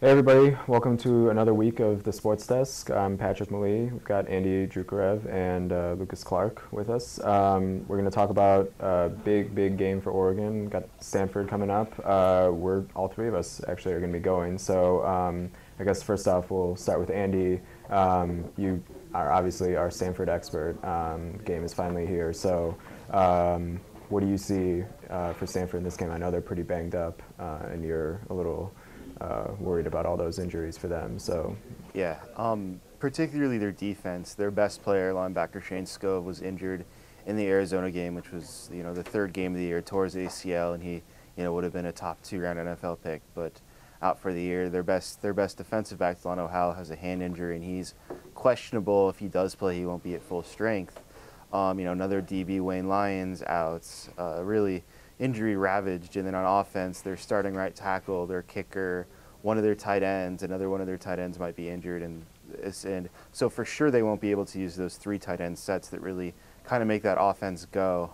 Hey everybody, welcome to another week of the Sports Desk. I'm Patrick Malee. We've got Andy Drukarev and Lucas Clark with us. We're going to talk about a big game for Oregon. We've got Stanford coming up. All three of us actually are going to be going. So I guess first off, we'll start with Andy. You are obviously our Stanford expert. Game is finally here. So what do you see for Stanford in this game? I know they're pretty banged up, and you're a little worried about all those injuries for them. So Yeah, particularly their defense. Their best player, linebacker Shane Scove, was injured in the Arizona game, which was the third game of the year. Tore his ACL, and he would have been a top 2-round NFL pick, but out for the year. Their best defensive back, Delano Howell, has a hand injury, and he's questionable. If he does play, he won't be at full strength. Another DB, Wayne Lyons, out. Really injury ravaged. And then on offense, their starting right tackle, their kicker, one of their tight ends, another one of their tight ends might be injured, and so for sure they won't be able to use those three tight end sets that really kind of make that offense go.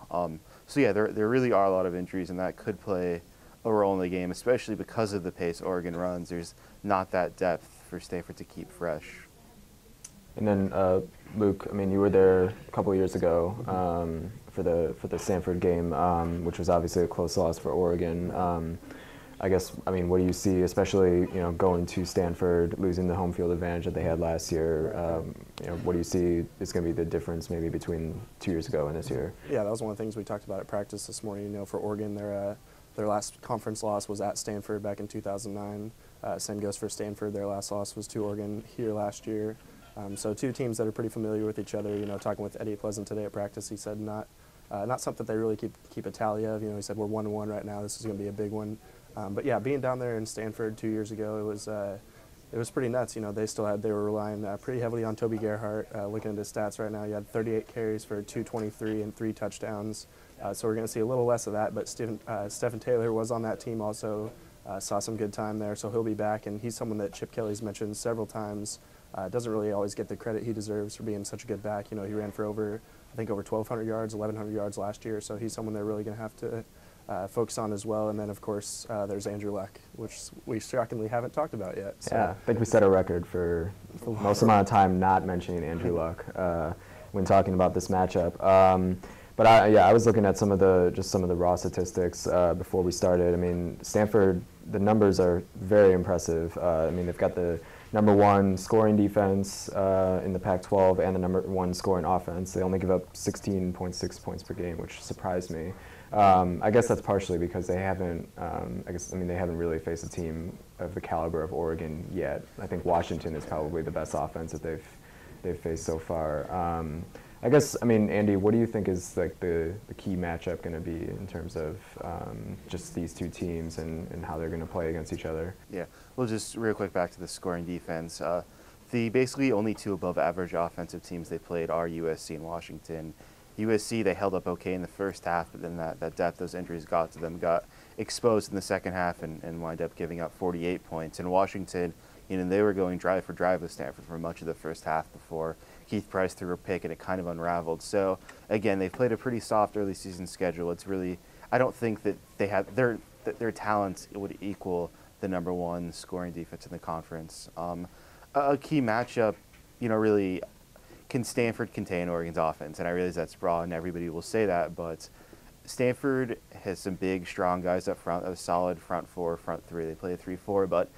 So yeah, there really are a lot of injuries, and that could play a role in the game, especially because of the pace Oregon runs. There's not that depth for Stanford to keep fresh. and then Luke, I mean, you were there a couple of years ago for the Stanford game, which was obviously a close loss for Oregon. I guess, I mean, what do you see, especially going to Stanford, losing the home field advantage that they had last year? What do you see is going to be the difference maybe between 2 years ago and this year? Yeah, that was one of the things we talked about at practice this morning. For Oregon, their last conference loss was at Stanford back in 2009. Same goes for Stanford. Their last loss was to Oregon here last year. So two teams that are pretty familiar with each other. Talking with Eddie Pleasant today at practice, he said not something they really keep a tally of. He said we're 1-1 right now. This is going to be a big one. But yeah, being down there in Stanford 2 years ago, it was pretty nuts. They were relying pretty heavily on Toby Gerhart. Looking at his stats right now, he had 38 carries for 223 and 3 touchdowns. So we're going to see a little less of that. But Stephen Taylor was on that team also. Saw some good time there, so he'll be back. And he's someone that Chip Kelly's mentioned several times. Doesn't really always get the credit he deserves for being such a good back. He ran for over 1,200 yards, 1,100 yards last year. So he's someone they're really going to have to focus on as well. And then, of course, there's Andrew Luck, which we shockingly haven't talked about yet. So. Yeah, I think we set a record for most amount of time not mentioning Andrew Luck when talking about this matchup. But I was looking at some of the raw statistics before we started. I mean, Stanford, the numbers are very impressive. I mean, they've got the #1 scoring defense in the Pac-12 and the #1 scoring offense. They only give up 16.6 points per game, which surprised me. I guess that's partially because they haven't. They haven't really faced a team of the caliber of Oregon yet. I think Washington is probably the best offense that they've faced so far. Andy, what do you think is like the key matchup going to be in terms of just these two teams and how they're going to play against each other? Yeah, well, just real quick back to the scoring defense. The basically only two above average offensive teams they played are USC and Washington. USC, they held up okay in the first half, but then that depth, those injuries got to them, got exposed in the second half and wind up giving up 48 points. In Washington, they were going drive for drive with Stanford for much of the first half before Keith Price threw a pick, and it kind of unraveled. So, again, they've played a pretty soft early season schedule. It's really, I don't think that they have, their talents would equal the #1 scoring defense in the conference. A key matchup, really, can Stanford contain Oregon's offense? And I realize that's broad and everybody will say that, but Stanford has some big, strong guys up front, a solid front four, front three. They play a 3-4, but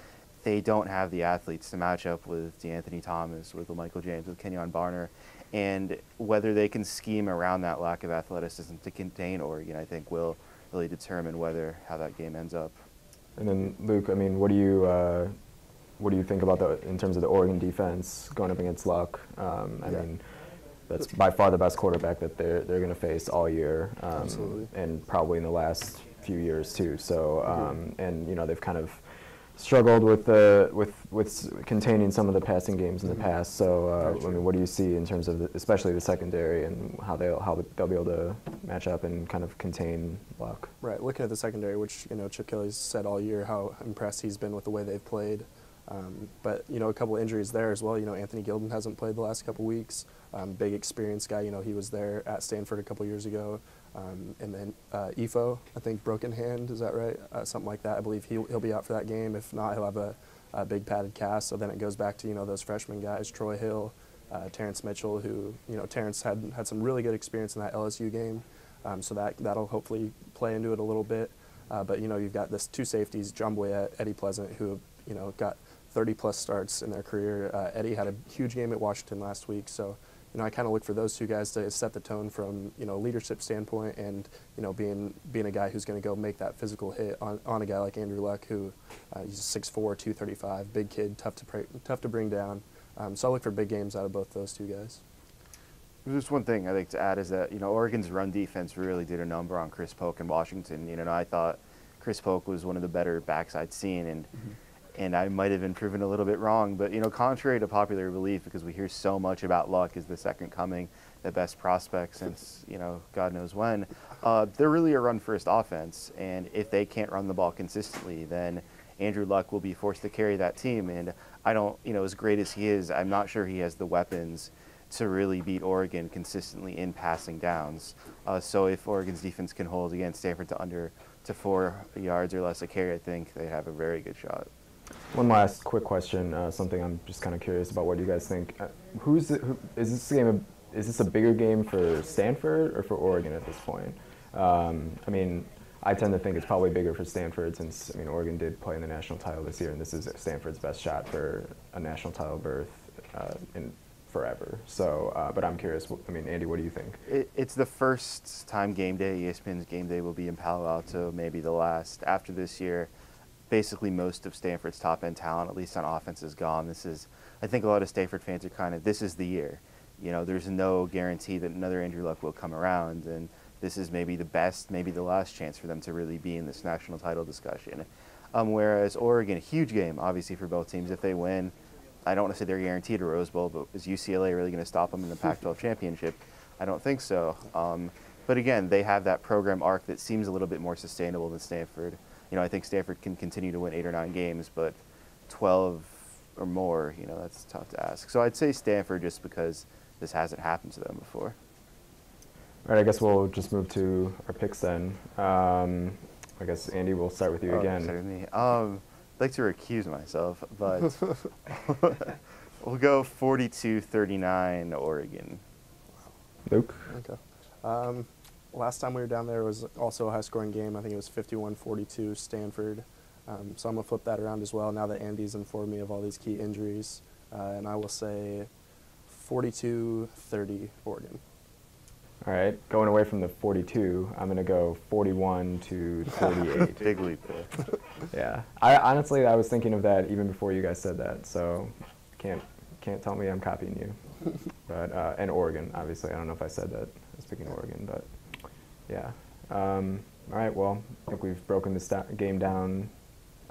they don't have the athletes to match up with DeAnthony Thomas, with Michael James, with Kenyon Barner. And whether they can scheme around that lack of athleticism to contain Oregon, I think will really determine how that game ends up. And then, Luke, I mean, what do you think about in terms of the Oregon defense going up against Luck? I mean, that's by far the best quarterback that they're going to face all year, and probably in the last few years too. So, they've kind of struggled with containing some of the passing games in the past. So, what do you see in terms of especially the secondary and how they'll be able to match up and kind of contain Luck? Right, looking at the secondary, which Chip Kelly's said all year how impressed he's been with the way they've played. But a couple of injuries there as well. Anthony Gilden hasn't played the last couple weeks. Big experienced guy. He was there at Stanford a couple years ago. And then Ifo, I think, broken hand. Is that right? Something like that. I believe he'll be out for that game. If not, he'll have a big padded cast. So then it goes back to, those freshman guys, Troy Hill, Terrence Mitchell, who, Terrence had some really good experience in that LSU game. So that'll hopefully play into it a little bit. But, you've got this two safeties, John Boyette, Eddie Pleasant, who, got 30-plus starts in their career. Eddie had a huge game at Washington last week. So, I kind of look for those two guys to set the tone from, leadership standpoint and, being a guy who's going to go make that physical hit on a guy like Andrew Luck, who he's 6'4", 235, big kid, tough to bring down. So I look for big games out of both those two guys. Just one thing I'd like to add is that, Oregon's run defense really did a number on Chris Polk in Washington. I thought Chris Polk was one of the better backs I'd seen, and I might have been proven a little bit wrong. But, contrary to popular belief, because we hear so much about Luck as the second coming, the best prospect since, God knows when, they're really a run-first offense. And if they can't run the ball consistently, then Andrew Luck will be forced to carry that team. And I don't, as great as he is, I'm not sure he has the weapons to really beat Oregon consistently in passing downs. So if Oregon's defense can hold against Stanford to 4 yards or less a carry, I think they have a very good shot. One last quick question, something I'm just kind of curious about what you guys think. Is this a bigger game for Stanford or for Oregon at this point? I tend to think it's probably bigger for Stanford since, Oregon did play in the national title this year, and this is Stanford's best shot for a national title berth in forever. So, but I'm curious, Andy, what do you think? It's the first time game day, ESPN's game day, will be in Palo Alto, maybe the last. After this year, basically most of Stanford's top-end talent, at least on offense, is gone. I think a lot of Stanford fans are this is the year. There's no guarantee that another Andrew Luck will come around, and this is maybe the best, maybe the last chance for them to really be in this national title discussion. Whereas Oregon, huge game, obviously, for both teams. If they win, I don't want to say they're guaranteed a Rose Bowl, but is UCLA really going to stop them in the Pac-12 championship? I don't think so. But again, they have that program arc that seems a little bit more sustainable than Stanford. I think Stanford can continue to win 8 or 9 games, but 12 or more, that's tough to ask. So I'd say Stanford just because this hasn't happened to them before. All right, I guess we'll just move to our picks then. I guess, Andy, we'll start with you again. Start with me. I'd like to recuse myself, but we'll go 42-39 Oregon. Luke? Okay. Last time we were down there was also a high-scoring game. I think it was 51-42 Stanford. So I'm going to flip that around as well now that Andy's informed me of all these key injuries. And I will say 42-30 Oregon. All right, going away from the 42, I'm going to go 41-38. Big leap there. Yeah. I was thinking of that even before you guys said that, so can't tell me I'm copying you. But and Oregon, obviously. I don't know if I said that. I was picking Oregon, but yeah. All right, well, I think we've broken this game down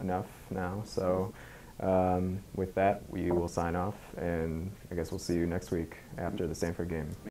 enough now. So with that, we will sign off, and I guess we'll see you next week after the Stanford game.